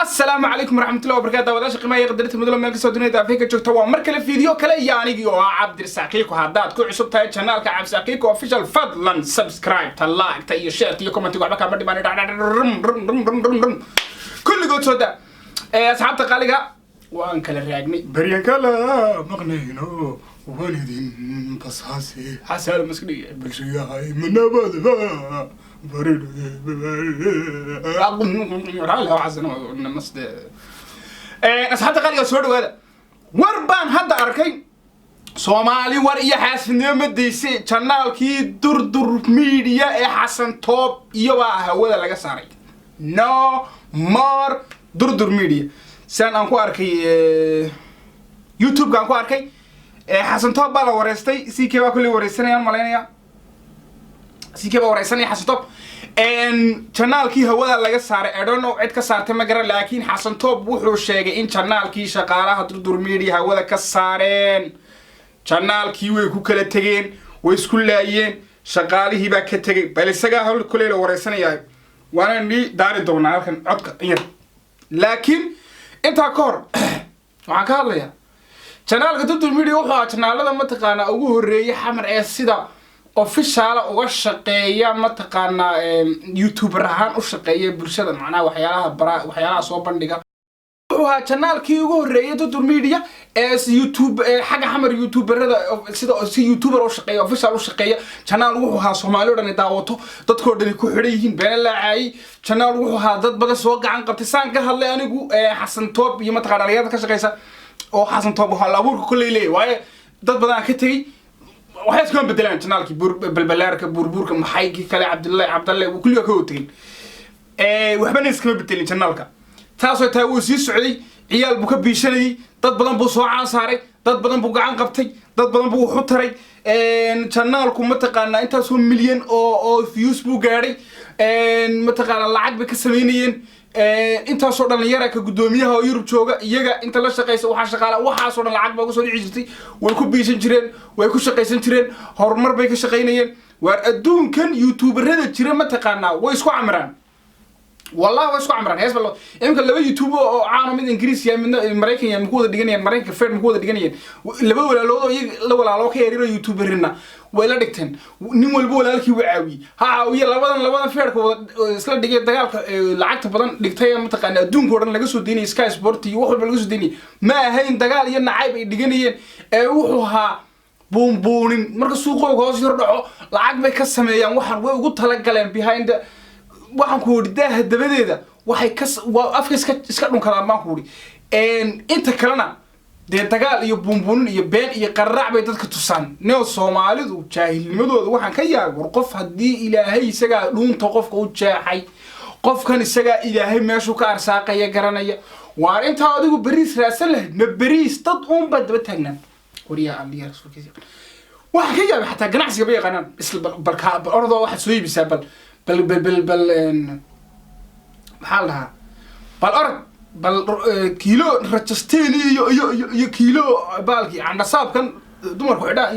السلام عليكم ورحمة الله وبركاته. وداش قيمة يقدرت مدلهم ملك سودانية أفريقيا جوكتا ومركل فيديو كلا يعني عبد الساقيك وهادات كل عصب تاي channel كعبد الساقيك وofficial فضلا سبسكرايب تلايك تاي شير تي كومنت وعبك عبد ما رم كل جود سودا أصحاب تقاليها وان كلا راجني بريان كلا مغنينو ووالدين بصاصي حسن المسكينية بالشيء هاي من نبض بريد رالها وعزنا ونمسد أصحاب تقاليها سودو هذا وربان هذا أركين سومالي وريا حسن يمديسي channel كي دور ميديا حسن توب يوا هو ده لقى صاري no more دور ميديا سان أنكو أركي يوتيوب كأنكو أركي حسن توب بالا ورستي سي كيبا كل ورستني يوم مالينيا سي كيبا ورستني حسن توب إن channel كي هو ده لقى صاري I don't know عد كسر تمجرا لكن حسن توب وحلو شيء إن channel كي شغالة دور ميديا هو ده كسرين channel كي ويكو كله تجين ويسكول لاين شغالي هي بكتجي بلسجا هول كله ورثنا ياي وأنا ني داري دونا لكن عدك إيه لكن أنت أكور معك يا channel كتبت الفيديو هو channel هذا ما تقانا أوه الرئي حمر أسيدا official وشقية ما تقانا يوتيوبر هان وشقية برشة معنا وحيالها صوب بندقة وها channel كي يقول رأيه تدور ميديا اس يوتيوب حاجة حمر يوتيوبر هذا سي يوتيوبر وشقية official وشقية channel وها سومالي ورا نداوته تذكر دني كحريين بين اللاعي channel وها ضد بدأ سواق عن قبتسان كهلا أنا جو حسن توب يوم تقرأ رياضة كشقيسة أو حسن توب وهلا أبورك كل ليه واي ضد بدأ كتير وحيس كمان بدلان channel كي بالبلارك بورك محيكي كلا عبد الله وكل يوم وحبنا كمان بدلين channel كا taasoo taa uu sii socday ciyaal buu ka biishanayay dad badan buu soo caansaaray dad badan buu gacan qabtay dad badan buu wuxu taray channelku ma taqaana intaas oo milyan oo views buu gaaray ma taqaana lacag bay ka sameeyeen intaas oo dhalinyaro ka gudoomiyaha oo Yurub jooga iyaga inta la shaqeysa waxa shaqaala waxaas oo dhan lacag baa ugu soo dhici jirtay way ku biishan jireen way ku shaqeysan jireen horumar bay ka shaqeynayeen waar adduunkan youtuberada jira ma taqaana way isku amraan والله واسكو عمران هيس بالله يمكن لو يوتيوب عانوا من انجليزي من امريكان يا مكوده دغنيان مريكان فير مكوده دغنيان لبا ولا لو كيريرو يوتيوبرنا ولا دغتن نين walba walaalkii u caawi ha caawiye labadan feerka isla dhigay dagaalka lacagta badan dhigtay ma taqaan adduunka oo dhan laga soo deynay Sky Sport iyo wax walba laga soo deynay ma ahayn dagaal iyo nacayb ay dhiganayeen wuxuu ahaa boombonin marka suuqooda hoos yar dhaco lacag bay ka sameeyaan waxan way ugu tala galeen behind waxaan ku waridaa dabadeeda waxay ka afka iska dhunkadaan baan ku wari inta kalena de dagaal iyo buunbuunin iyo been iyo qaraac bay dadka tusaan neo Soomaalidu jaahilnimadooda waxaan ka yaabay qof hadii Ilaahay isaga dhuunta qofka u jeexay qofkan isaga Ilaahay meeshu ka arsaaqaya garanaya waar inta adigu bariis raasan leh ma bariis dad badba taagnaan wariya Ali rasuulkiisa waxaan ka yaabay xataa ganacsiga bay yaqaanaan isla balka ordo waxa soo iibisa بل محلها بل كيلو رجستيني يو كيلو بالكي عند صاب كان دمر كحدا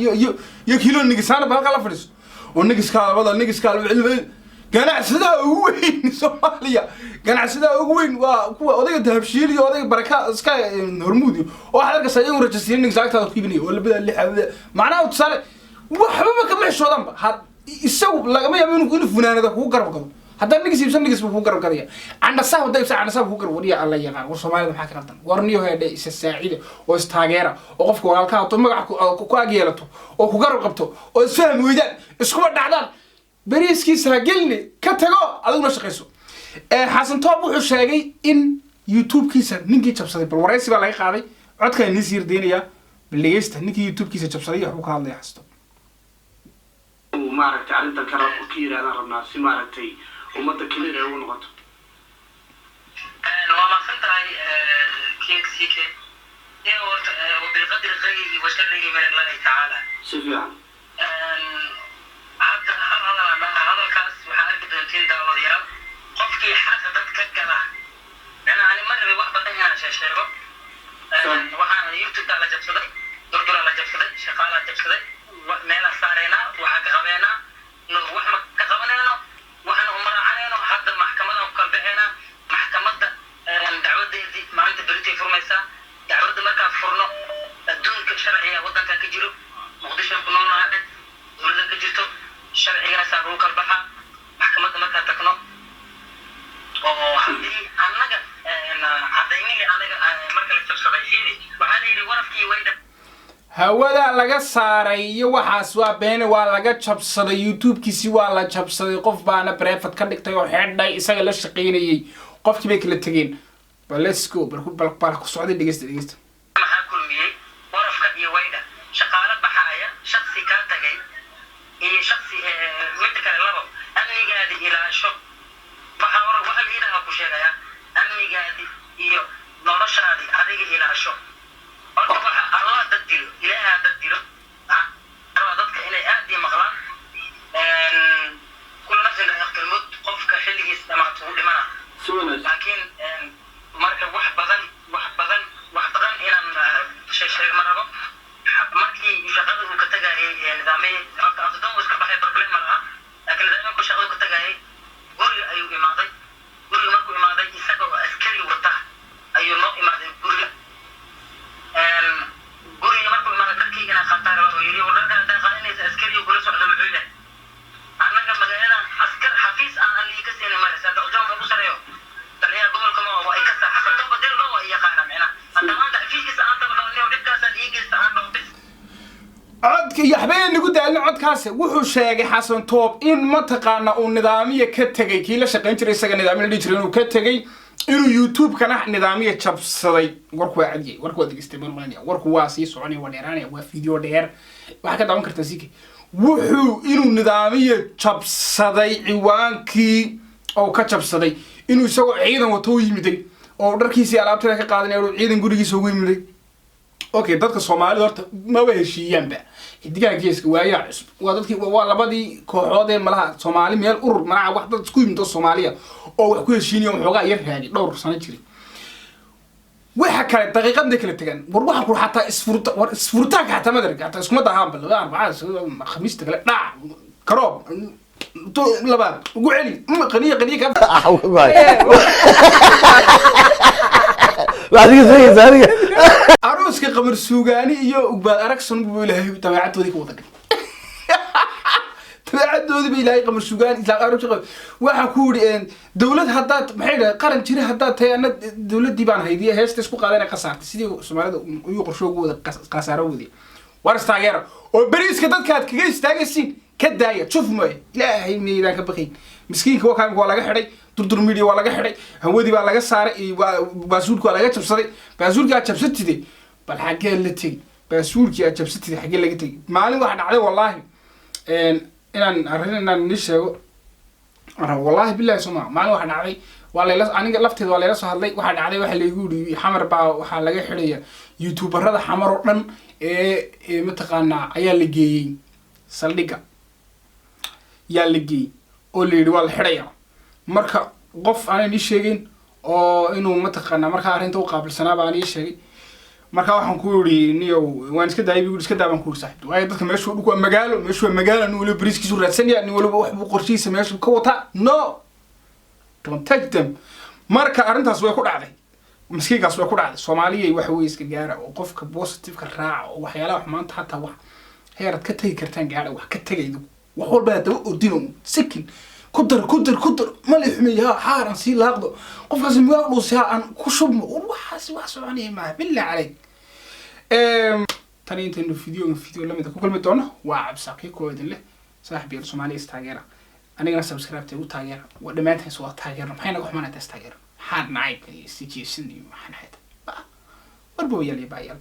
يو كيلو نجسان بالك لا فريس ونجس كال بدل نجس كال قناع سدا وين سوماليا قناع سدا وين وأودي دهبشيل يودي بركة سكاي هرمودي واحد كسائي ورجستيني نجسان تاخذ كيبني ولا بدل اللي معناه وتصل وحبك ما شو ذنب هاد isagu lagama yaabo inuu funaanada ku garab galo haddii nigis ibsan nigis ku garab galaya anda saab day anda saab ku garab wariya alla yaqaan war Soomaalidu waxa ka qaldan warniyo heeday isa saaciida oo istaageera oo qofka walaalka aad magac ku ageelato oo ku garab qabto oo isfaham weydaan isku dhacdaan bariiskiisa gelni ka tago adiguna shaqeyso Xasan Toob wuxuu sheegay in YouTube-kiisa ninkii jabsaday bal wareysi baa laga qaaday codka in siir deynaya bileysta ninkii YouTube-kiisa jabsaday wuxuu ka hadlay Xasan وماركتي على أنت كرر كير أنا ربنا سماركتي ومدة كبيرة ونقطة. وما خنت هاي كينج سيكي يا وبالقدر الغيب وشره من الله تعالى. سفيان. هذا الكاس وحارب دنتين داود يا قفكي حاسة تتككله أنا مرة واحدة تانية شاشرة وحنا يكتب على جبسده دردور على جبسده شغال على جبسده ميلا صارينا وحق غبينا نروح قبلنا وحنا عمر علينا حتى محكمة وقلبنا محكمة دعوة jiro muqdisho ku noolnahay dowladda ka jirto sharcigaas aan ugu kalbaxa maxkamadda markaan tagno oo haddii annaga cadaymihii anaga marka la jabsaday fiiri waxaa la yidhi warafkii wayda hawada laga saaray iyo waxaas waa been waa laga jabsaday YouTube-kiisi waa la jabsaday qof baana brevet ka dhigtay oo xidhay isaga la shaqeynayay qofkii bay kala tageen bal let's go bal ku socday dhageysta maxaa kulmiyay warafka iyo wayda shaqaale baxaya shakhsi ka tagay iyo shakhsi mid kale labo amnigaadi ilaasho waxa la yidhaahdaa ku sheegaya amnigaadi iyo noloshaadi adiga ilaasho horta waxa Allah dad dilo ilaaha dad dilo dadka inay aad iyo maqlaan kullu nafsin dhaxal mud qofka xilligiis dhamaatu u dhimana laakiin marka wax badan inaan sheeg ma rabo markii shaqada uu ka tagayay nidaamay afdoon iska baxay problem malaha laakiin nidaamku shaqada ka tagayay guriga ayuu imaaday guriga markuu imaaday isagoo askari wata ayuu noo imaaday guriga markuu imaaday dadkiina khatar oo yiri wadada dhaqaanaysa askari uu kula socdo muxuu yahay annaga magaalada askar xafiis aan liiga seenay maraysa doon ugu sareeyo taliya gobolka ma waa ay ka saxaafado badal loo ay yaqaan macna hadda xafiiskiisa aan tababarnay oo dhibkaas liigiisa aan dhaqbis codka yaxbeen ugu daalin codkaas wuxuu sheegay Xasan Toob in ma taqaana uu nidaamiye ka tagay kii la shaqeyn jiray isaga nidaamiye la jiray inuu ka tagay inuu YouTube kana nidaamiye jabsaday warku waa cadiyay warku waa dhigistay marmaanaya warku waa sii soconay waa dheeraanaya waa video dheer waxa ka daawan kartaa sii wuxuu inuu nidaamiye jabsaday ciwaankii oo ka jabsaday inuu isagoo ciidan wato yimiday oo dharkiisii alaabtada ka qaadanay oo ciidan gurigiisa ugu yimiday okay dadka Soomaalida horta ma weheshiiyanba xidigaha geeska waayaa cusub waa dadkii waa labadii kooxood ee malaha Soomaali meel urur malaha wax dad isku yimid Soomaaliya oo wax ku heshiinayeen waxoogaa yar raadi dhowr sano jiray waxa kale daqiiqad kala tagan war waxa ku xataa isfurta xataa madarka xataa isku madahaan bal arbacada khamiista kale dhac karoob to labaad ugu celi qaniya ka بعدين زي aroos ka qamar suugaani iyo ugbaad aragsan buu ilaahay tabaacadooda ka wada tabaacadooda bay ilaahay qamar suugaani isla aroos waxa ku yiri dawlad hadda maxay dhahay qaran jira hadda tayana dawladii baan haydiye heesta isku qaadanay qasaartay sidii Soomaalida ugu qorshoogu wada qasaarowdi war istaageero oo bariiska dadka aad kaga istaagaysiin ka daaya shuf mooy ilaahay meeyaan ka baqay miskiinka waa laga xidhay durdur media waa laga xidhay hawadii baa laga saaray baasuurka waa laga jabsaday baasuurka jabsatide bal xagee la tagay baasuurka jabsatide xagee laga tagay maalin waxa dhacday wallahi inaan ni sheego wallahi billahi soma maalin waxa dhacday wala aniga lafteeda waa la soo hadlay waxa dhacday waxa la igu yiri xamar baa waxa laga xidhaya youtuberada xamar oo dhan ee mataqaana ayaa la geeyay saldhiga yaa la geeyay oo la yiri waa la xidhaya marka qof aan ii sheegin oo inuu mataqaana marka arinta u qaabilsanaa baan ii sheegay marka waxaan ku yiri niyo waan iska daayay iska daaban ku saaxiib way dadka meesha u magaalo nin waliba bariiskiisu raadsanaya nin waliba wax buu qorshiisa meesha ka wata no don't touch them marka arintaas way ku dhacday miskiinkaas way ku dhacday Soomaaliyeey wax way iska gaara oo qofka positive ka raac oo waxyaalaha maanta hata wax heerad ka tagi kartaan gaara wax ka tagaydo wax walba daba ordino sikin كدر ما لي حميها حارن سي لاقدو قف لازم يقولوا ساعه ان كشب وحاس يعني ما بالله عليك تاني انت فيديو لما تكون كلمه دونا واعب ساقي كويدن له صاحبي الصومالي استاجر انا سبسكرايب تي وتاجر ودمانتي سو تاجر maxay naga xumaanay taageer xaan naayb si jeesini waxaan hayta warbo yali baayal